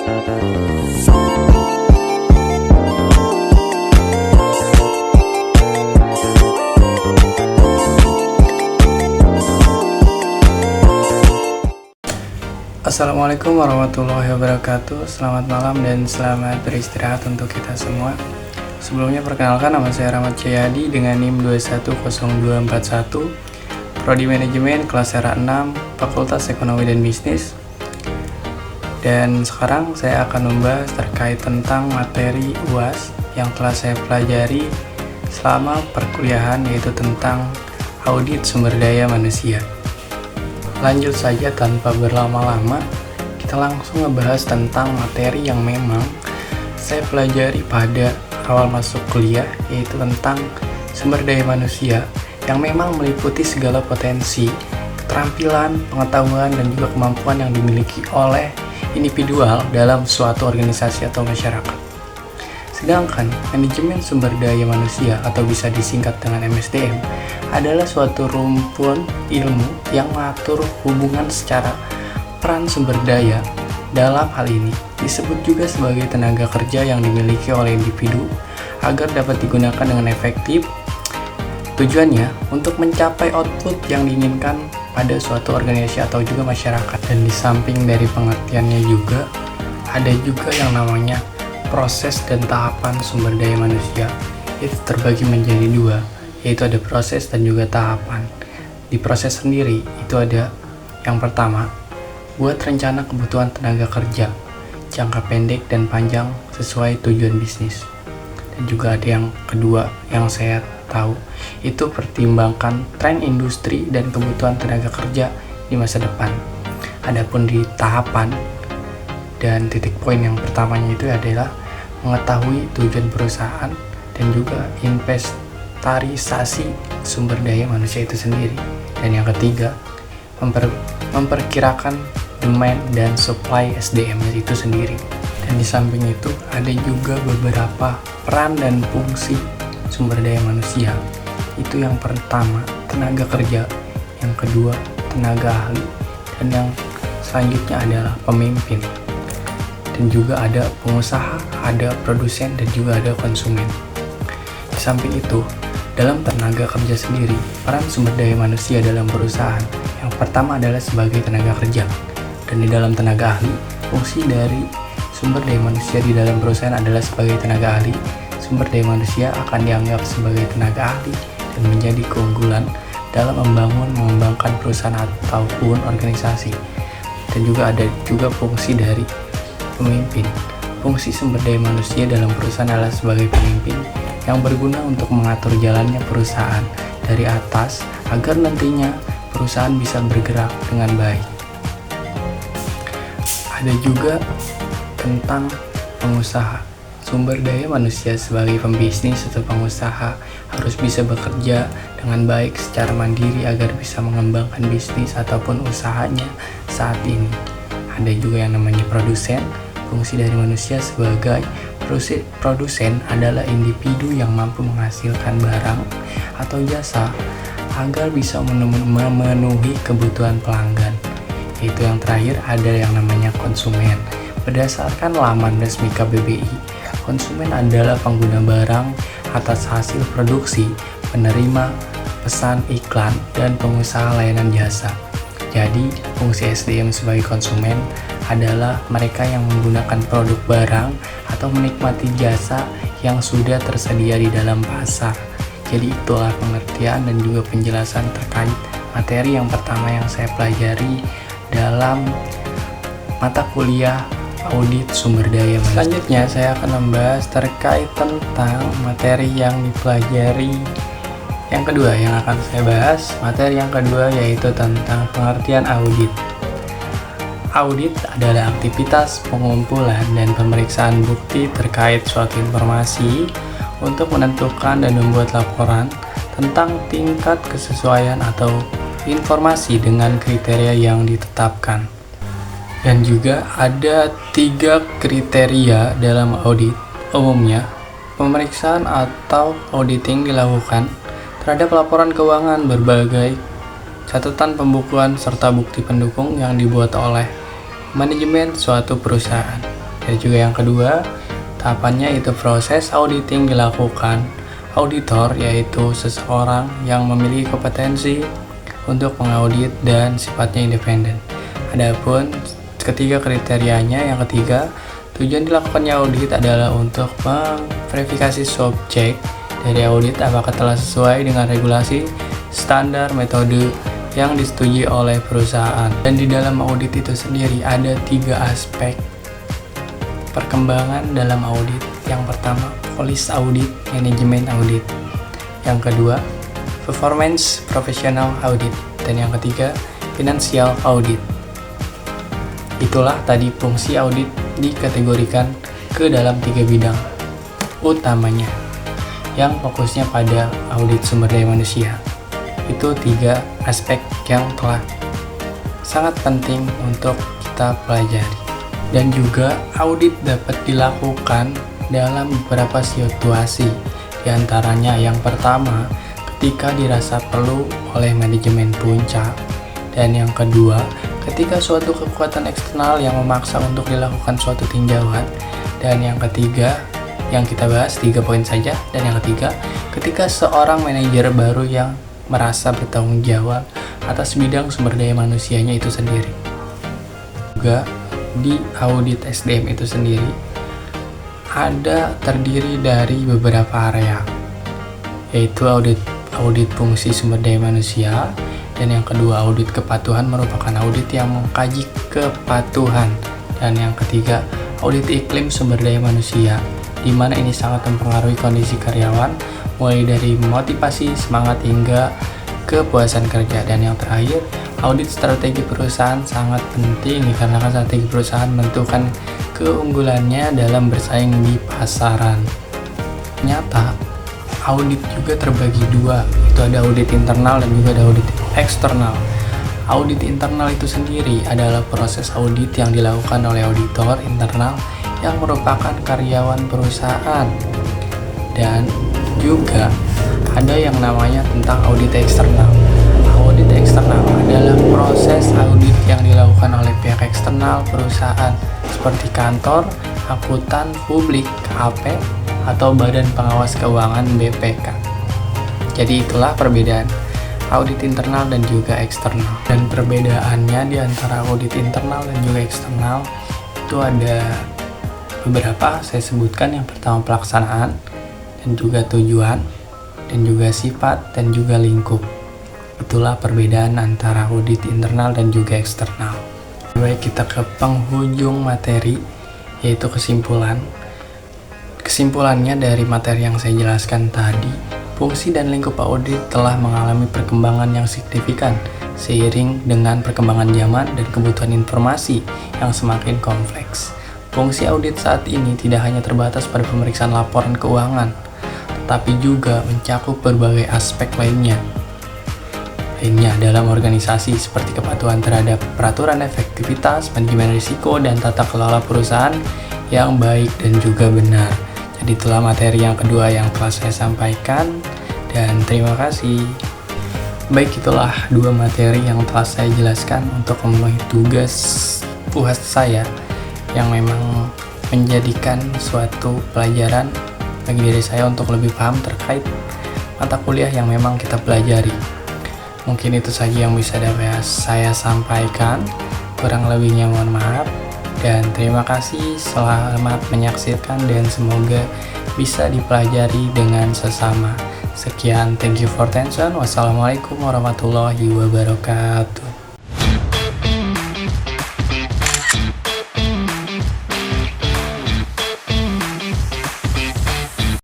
Assalamualaikum warahmatullahi wabarakatuh. Selamat malam dan selamat beristirahat untuk kita semua. Sebelumnya perkenalkan, nama saya Rahmat Jayadi dengan NIM 210241, Prodi Manajemen kelas era 6, Fakultas Ekonomi dan Bisnis. Dan sekarang saya akan membahas terkait tentang materi UAS yang telah saya pelajari selama perkuliahan, yaitu tentang audit sumber daya manusia. Lanjut saja tanpa berlama-lama, kita langsung ngebahas tentang materi yang memang saya pelajari pada awal masuk kuliah, yaitu tentang sumber daya manusia yang memang meliputi segala potensi, keterampilan, pengetahuan, dan juga kemampuan yang dimiliki oleh individual dalam suatu organisasi atau masyarakat. Sedangkan manajemen sumber daya manusia atau bisa disingkat dengan MSDM adalah suatu rumpun ilmu yang mengatur hubungan secara peran sumber daya. Dalam hal ini disebut juga sebagai tenaga kerja yang dimiliki oleh individu agar dapat digunakan dengan efektif. Tujuannya untuk mencapai output yang diinginkan pada suatu organisasi atau juga masyarakat. Dan di samping dari pengertiannya juga ada juga yang namanya proses dan tahapan sumber daya manusia. Itu terbagi menjadi dua, yaitu ada proses dan juga tahapan. Di proses sendiri itu ada yang pertama, buat rencana kebutuhan tenaga kerja jangka pendek dan panjang sesuai tujuan bisnis. Dan juga ada yang kedua yang saya tahu, itu pertimbangkan tren industri dan kebutuhan tenaga kerja di masa depan. Adapun di tahapan dan titik poin yang pertamanya itu adalah mengetahui tujuan perusahaan dan juga inventarisasi sumber daya manusia itu sendiri. Dan yang ketiga, memperkirakan demand dan supply SDM itu sendiri. Dan di samping itu ada juga beberapa peran dan fungsi sumber daya manusia. Itu yang pertama, tenaga kerja, yang kedua, tenaga ahli, dan yang selanjutnya adalah pemimpin. Dan juga ada pengusaha, ada produsen, dan juga ada konsumen. Di samping itu, dalam tenaga kerja sendiri, peran sumber daya manusia dalam perusahaan yang pertama adalah sebagai tenaga kerja. Dan di dalam tenaga ahli, fungsi dari sumber daya manusia di dalam perusahaan adalah sebagai tenaga ahli. Sumber daya manusia akan dianggap sebagai tenaga ahli dan menjadi keunggulan dalam mengembangkan perusahaan ataupun organisasi. Dan juga ada juga fungsi dari pemimpin. Fungsi sumber daya manusia dalam perusahaan adalah sebagai pemimpin yang berguna untuk mengatur jalannya perusahaan dari atas agar nantinya perusahaan bisa bergerak dengan baik. Ada juga tentang pengusaha. Sumber daya manusia sebagai pembisnis atau pengusaha harus bisa bekerja dengan baik secara mandiri agar bisa mengembangkan bisnis ataupun usahanya saat ini. Ada juga yang namanya produsen. Fungsi dari manusia sebagai produsen adalah individu yang mampu menghasilkan barang atau jasa agar bisa memenuhi kebutuhan pelanggan. Yaitu yang terakhir ada yang namanya konsumen. Berdasarkan laman resmi KBBI, konsumen adalah pengguna barang atas hasil produksi, penerima pesan iklan, dan pengusaha layanan jasa. Jadi, fungsi SDM sebagai konsumen adalah mereka yang menggunakan produk barang atau menikmati jasa yang sudah tersedia di dalam pasar. Jadi itulah pengertian dan juga penjelasan terkait materi yang pertama yang saya pelajari dalam mata kuliah audit sumber daya manusia. Selanjutnya saya akan membahas terkait tentang materi yang dipelajari yang kedua yang akan saya bahas. Materi yang kedua yaitu tentang pengertian audit. Audit adalah aktivitas pengumpulan dan pemeriksaan bukti terkait suatu informasi untuk menentukan dan membuat laporan tentang tingkat kesesuaian atau informasi dengan kriteria yang ditetapkan. Dan juga ada 3 kriteria dalam audit. Umumnya, pemeriksaan atau auditing dilakukan terhadap laporan keuangan berbagai catatan pembukuan serta bukti pendukung yang dibuat oleh manajemen suatu perusahaan. Dan juga yang kedua, tahapannya itu proses auditing dilakukan. Auditor yaitu seseorang yang memiliki kompetensi untuk mengaudit dan sifatnya independen. Adapun ketiga kriterianya, yang ketiga, tujuan dilakukannya audit adalah untuk memverifikasi subjek dari audit apakah telah sesuai dengan regulasi, standar, metode yang disetujui oleh perusahaan. Dan di dalam audit itu sendiri ada 3 aspek perkembangan dalam audit. Yang pertama, policy audit, manajemen audit. Yang kedua, performance professional audit. Dan yang ketiga, financial audit. Itulah tadi fungsi audit dikategorikan ke dalam 3 bidang utamanya yang fokusnya pada audit sumber daya manusia. Itu 3 aspek yang telah sangat penting untuk kita pelajari. Dan juga audit dapat dilakukan dalam beberapa situasi. Di antaranya yang pertama, ketika dirasa perlu oleh manajemen puncak. Dan yang kedua, ketika suatu kekuatan eksternal yang memaksa untuk dilakukan suatu tinjauan. Dan yang ketiga, yang kita bahas 3 poin saja. Dan yang ketiga, ketika seorang manajer baru yang merasa bertanggung jawab atas bidang sumber daya manusianya itu sendiri. Juga di audit SDM itu sendiri ada terdiri dari beberapa area, yaitu audit fungsi sumber daya manusia. Dan yang kedua, audit kepatuhan merupakan audit yang mengkaji kepatuhan. Dan yang ketiga, audit iklim sumber daya manusia, di mana ini sangat mempengaruhi kondisi karyawan, mulai dari motivasi, semangat, hingga kepuasan kerja. Dan yang terakhir, audit strategi perusahaan sangat penting dikarenakan strategi perusahaan menentukan keunggulannya dalam bersaing di pasaran. Ternyata audit juga terbagi 2, itu ada audit internal dan juga ada audit eksternal. Audit internal itu sendiri adalah proses audit yang dilakukan oleh auditor internal yang merupakan karyawan perusahaan. Dan juga ada yang namanya tentang audit eksternal. Audit eksternal adalah proses audit yang dilakukan oleh pihak eksternal perusahaan seperti kantor, akuntan publik, KAP, atau Badan Pengawas Keuangan BPK. Jadi itulah perbedaan audit internal dan juga eksternal. Dan perbedaannya di antara audit internal dan juga eksternal itu ada beberapa, saya sebutkan. Yang pertama, pelaksanaan dan juga tujuan, dan juga sifat dan juga lingkup. Itulah perbedaan antara audit internal dan juga eksternal. Baik, kita ke penghujung materi, yaitu kesimpulan. Kesimpulannya dari materi yang saya jelaskan tadi, fungsi dan lingkup audit telah mengalami perkembangan yang signifikan seiring dengan perkembangan zaman dan kebutuhan informasi yang semakin kompleks. Fungsi audit saat ini tidak hanya terbatas pada pemeriksaan laporan keuangan, tetapi juga mencakup berbagai aspek lainnya dalam organisasi seperti kepatuhan terhadap peraturan, efektivitas, manajemen risiko, dan tata kelola perusahaan yang baik dan juga benar. Jadi itulah materi yang kedua yang telah saya sampaikan, dan terima kasih. Baik, itulah 2 materi yang telah saya jelaskan untuk memenuhi tugas puas saya yang memang menjadikan suatu pelajaran bagi diri saya untuk lebih paham terkait mata kuliah yang memang kita pelajari. Mungkin itu saja yang bisa dapat saya sampaikan. Kurang lebihnya mohon maaf. Dan terima kasih, selamat menyaksikan dan semoga bisa dipelajari dengan sesama. Sekian, thank you for attention. Wassalamualaikum warahmatullahi wabarakatuh.